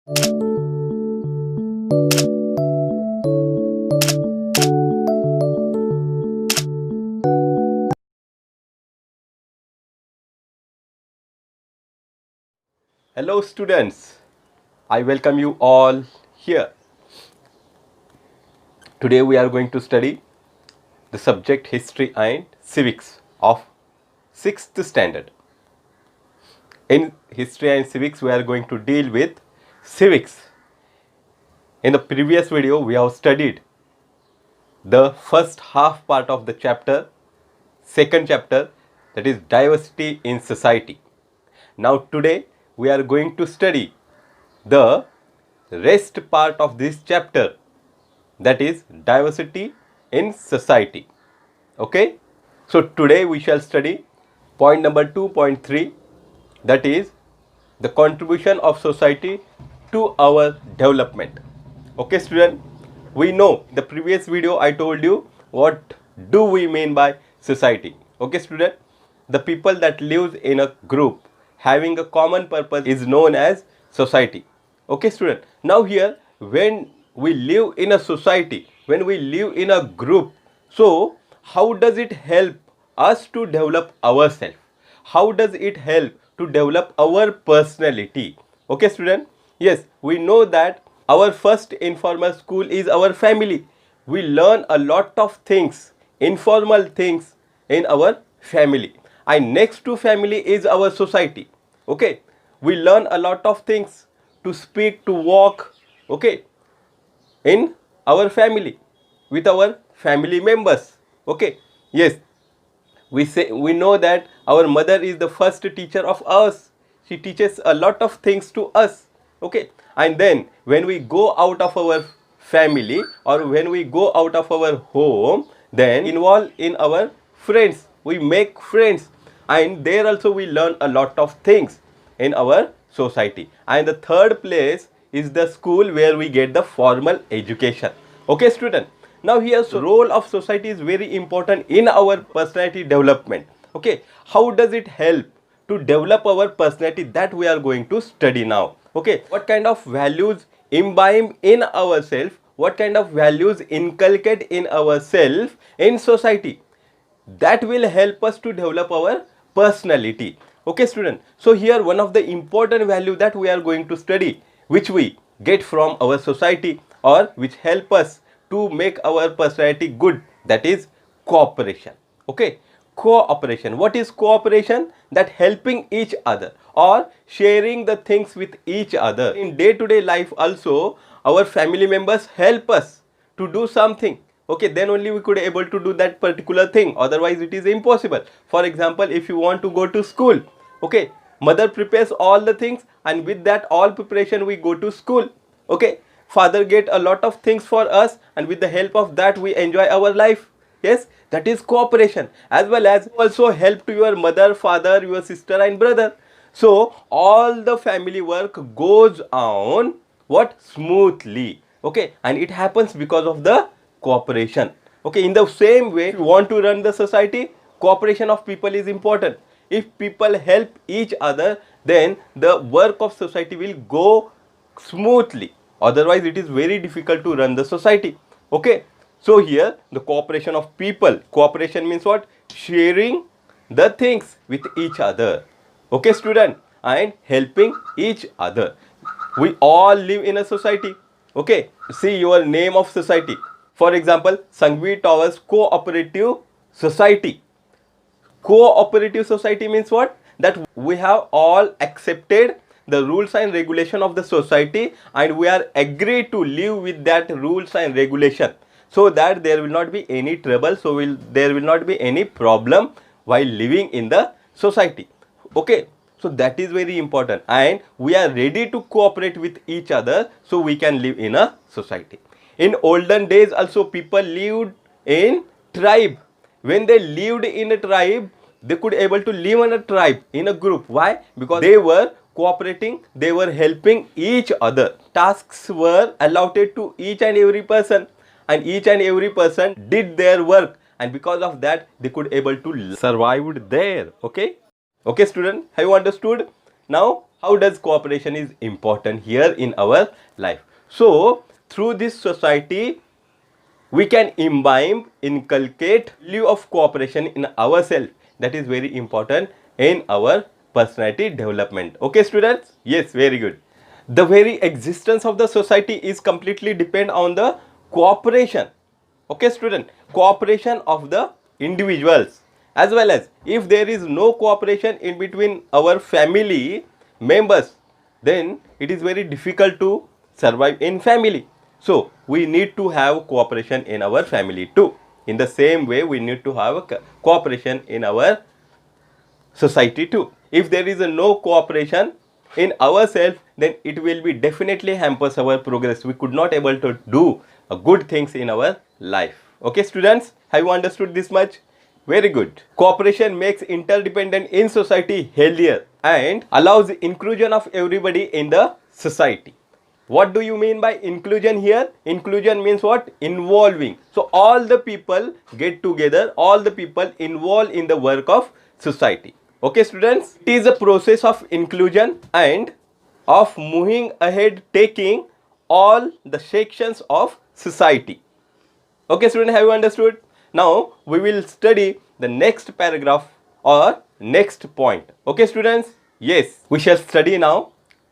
Hello students, I welcome you all here. Today we are going to study the subject History and Civics of 6th standard. In History and Civics we are going to deal with civics. In the previous video we have studied the first half part of the chapter, second chapter, that is diversity in society. Now today we are going to study the rest part of this chapter, that is diversity in society. Okay, so today we shall study point number 2.3, that is the contribution of society to our development. Okay student, we know the previous video I told you what do we mean by society. Okay student, the people that lives in a group having a common purpose is known as society. Okay student, now here when we live in a society, when we live in a group, so how does it help us to develop ourselves? How does it help to develop our personality? Okay student, yes, we know that our first informal school is our family. We learn a lot of things, informal things in our family, and next to family is our society. Okay, we learn a lot of things to speak, to walk, okay, in our family, with our family members. Okay, yes, we know that our mother is the first teacher of us. She teaches a lot of things to us. Okay, and then when we go out of our family or when we go out of our home, then involve in our friends, we make friends, and there also we learn a lot of things in our society. And the third place is the school where we get the formal education. Okay student, now here role of society is very important in our personality development. Okay, how does it help to develop our personality, that we are going to study now. Okay, what kind of values imbibe in ourselves, what kind of values inculcate in ourselves in society, that will help us to develop our personality. Okay student, so here one of the important value that we are going to study, which we get from our society or which help us to make our personality good, that is cooperation. Okay, cooperation. What is cooperation? That helping each other or sharing the things with each other. In day-to-day life also, our family members help us to do something. Okay, then only we could able to do that particular thing, otherwise it is impossible. For example, if you want to go to school, okay, mother prepares all the things, and with that all preparation we go to school. Okay, father get a lot of things for us, and with the help of that we enjoy our life. Yes, that is cooperation. As well as also help to your mother, father, your sister and brother. So all the family work goes on what, smoothly. Okay, and it happens because of the cooperation. Okay, in the same way, if you want to run the society, cooperation of people is important. If people help each other, then the work of society will go smoothly, otherwise it is very difficult to run the society. Okay, so here the cooperation of people, cooperation means what, sharing the things with each other. Okay student, and helping each other. We all live in a society. Okay, see your name of society. For example, Sangvi Towers Cooperative Society. Cooperative society means what? That we have all accepted the rules and regulation of the society, and we are agreed to live with that rules and regulation, so that there will not be any trouble, there will not be any problem while living in the society. Okay, so that is very important, and we are ready to cooperate with each other so we can live in a society. In olden days also people lived in tribe. When they lived in a tribe, they could able to live in a tribe, in a group. Why? Because they were cooperating, they were helping each other. Tasks were allotted to each and every person, and each and every person did their work, and because of that they could able to survive there. Okay, okay student, have you understood now how does cooperation is important here in our life. So through this society we can inculcate value of cooperation in ourselves. That is very important in our personality development. Okay students? Yes, very good. The very existence of the society is completely depend on the cooperation. Okay student, cooperation of the individuals, as well as if there is no cooperation in between our family members, then it is very difficult to survive in family. So we need to have cooperation in our family too. In the same way we need to have cooperation in our society too. If there is no cooperation in ourselves, then it will be definitely hampers our progress. We could not able to do good things in our life. Okay students, have you understood this much? Very good. Cooperation makes interdependence in society healthier and allows inclusion of everybody in the society. What do you mean by inclusion here? Inclusion means what? Involving. So all the people get together, all the people involved in the work of society. Okay students, it is a process of inclusion and of moving ahead, taking all the sections of society. Okay students, have you understood? Now we will study the next paragraph or next point. Okay students? Yes, we shall study now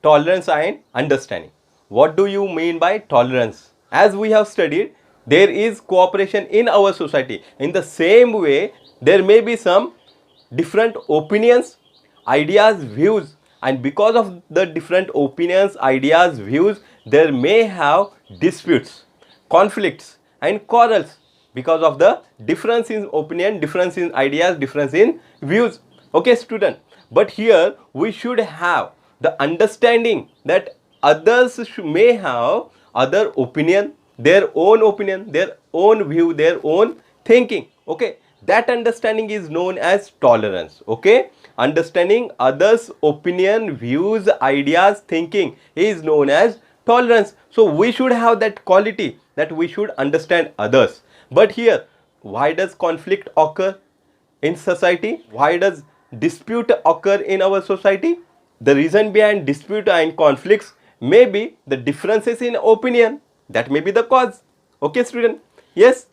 tolerance and understanding. What do you mean by tolerance? As we have studied, there is cooperation in our society. In the same way, there may be some different opinions, ideas, views, and because of the different opinions, ideas, views, there may have disputes, conflicts and quarrels because of the difference in opinion, difference in ideas, difference in views. Okay student, but here we should have the understanding that others may have other opinion, their own view, their own thinking. Okay, that understanding is known as tolerance. Okay, understanding others opinion, views, ideas, thinking is known as tolerance. So we should have that quality that we should understand others. But here, why does conflict occur in society? Why does dispute occur in our society? The reason behind dispute and conflicts may be the differences in opinion. That may be the cause. Okay student? Yes.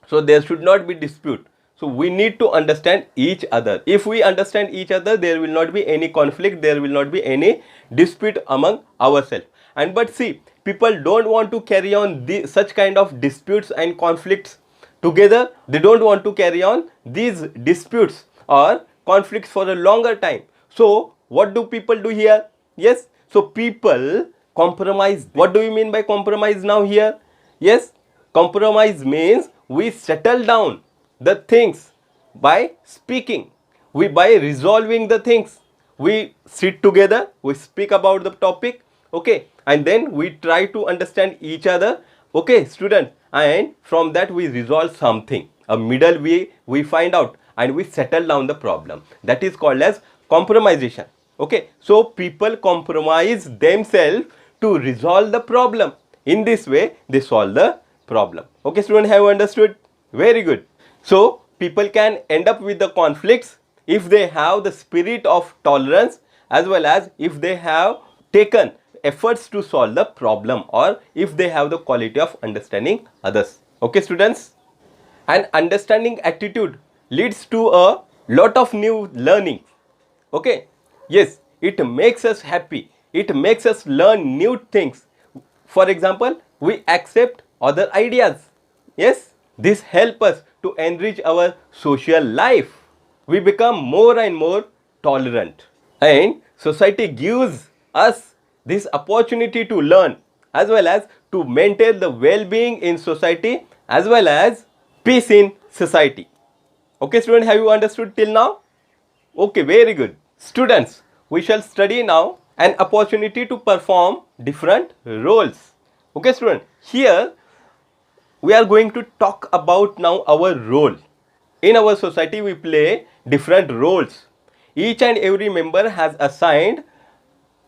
So there should not be dispute. So we need to understand each other. If we understand each other, there will not be any conflict, there will not be any dispute among ourselves. And but see, people don't want to carry on such kind of disputes and conflicts together. They don't want to carry on these disputes or conflicts for a longer time. So what do people do here? Yes, so people compromise. What do you mean by compromise now here? Yes, compromise means we settle down the things by speaking, by resolving the things. We sit together, we speak about the topic, okay, and then we try to understand each other, okay student, and from that we resolve something, a middle way we find out, and we settle down the problem. That is called as compromisation. Okay, so people compromise themselves to resolve the problem. In this way they solve the problem. Okay student, have you understood? Very good. So people can end up with the conflicts if they have the spirit of tolerance, as well as if they have taken efforts to solve the problem, or if they have the quality of understanding others. Okay students? An understanding attitude leads to a lot of new learning. Okay, yes, it makes us happy, it makes us learn new things. For example, we accept other ideas. Yes, this helps us to enrich our social life. We become more and more tolerant, and society gives us this opportunity to learn, as well as to maintain the well-being in society, as well as peace in society. Okay student, have you understood till now? Okay, very good. Students, we shall study now an opportunity to perform different roles. Okay student, here we are going to talk about now our role. In our society we play different roles. Each and every member has assigned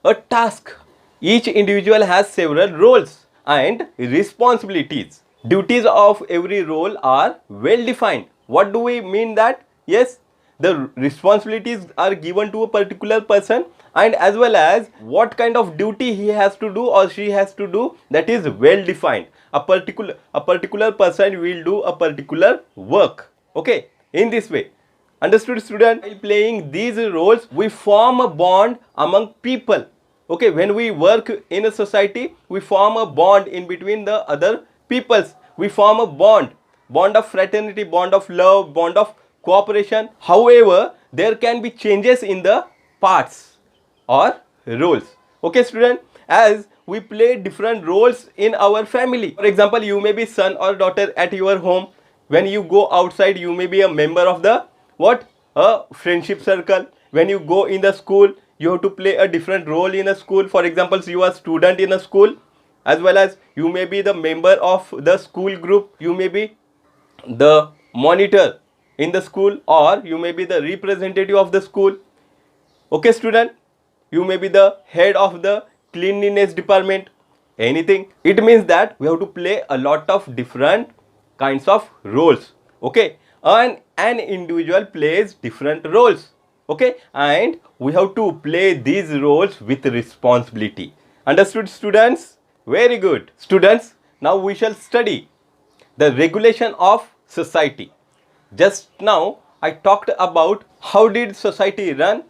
a task. Each individual has several roles and responsibilities. Duties of every role are well defined. What do we mean that? Yes, the responsibilities are given to a particular person, and as well as what kind of duty he has to do or she has to do, that is well defined. A particular person will do a particular work. Okay, in this way. Understood, student? By playing these roles, we form a bond among people. Okay, when we work in a society, we form a bond in between the other peoples. We form a bond of fraternity, bond of love, bond of cooperation. However, there can be changes in the parts or roles. Okay, student, as we play different roles in our family. For example, you may be son or daughter at your home. When you go outside, you may be a member of the what? A friendship circle. When you go in the school, you have to play a different role in a school. For example, you are a student in a school, as well as you may be the member of the school group. You may be the monitor in the school, or you may be the representative of the school. Okay, student, you may be the head of the cleanliness department, anything. It means that we have to play a lot of different kinds of roles. Okay, and an individual plays different roles. Okay, and we have to play these roles with responsibility. Understood, students? Very good. Students, now we shall study the regulation of society. Just now I talked about how did society run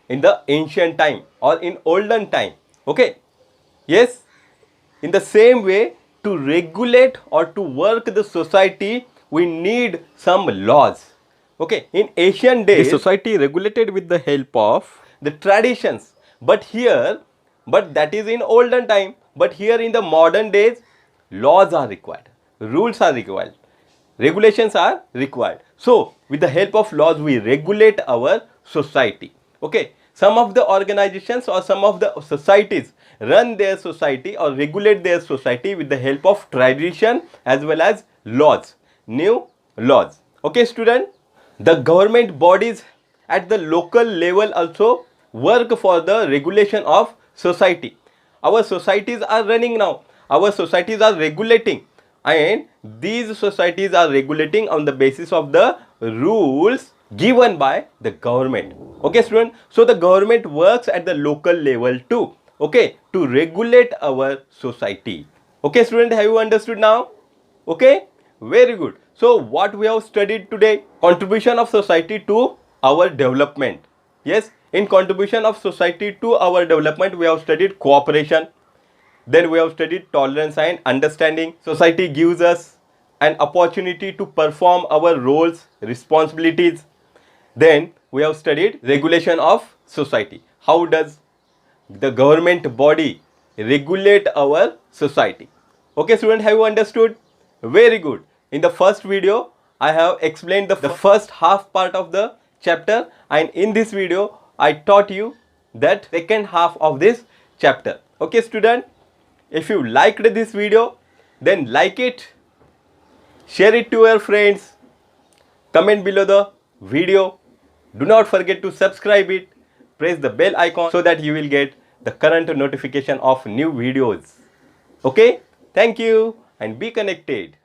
in the ancient time or in olden time. Okay, yes, in the same way, to regulate or to work the society, we need some laws. Okay, in ancient days, the society regulated with the help of the traditions. But that is in olden time. But here in the modern days, laws are required, rules are required, regulations are required. So, with the help of laws, we regulate our society. Okay, some of the organizations or some of the societies run their society or regulate their society with the help of tradition as well as laws, new laws. Okay, student, the government bodies at the local level also work for the regulation of society. Our societies are running now, our societies are regulating, and these societies are regulating on the basis of the rules given by the government. Okay, student, so the government works at the local level too. Okay, to regulate our society. Okay, student, have you understood now? Okay, very good. So what we have studied today? Contribution of society to our development. Yes, in contribution of society to our development, we have studied cooperation. Then we have studied tolerance and understanding. Society gives us an opportunity to perform our roles, responsibilities. Then we have studied regulation of society. How does the government body regulate our society? Okay, student, have you understood? Very good. In the first video, I have explained the first half part of the chapter, and in this video, I taught you that second half of this chapter. Okay, student, if you liked this video, then like it, share it to your friends, comment below the video. Do not forget to subscribe it, press the bell icon so that you will get the current notification of new videos. Okay, thank you and be connected.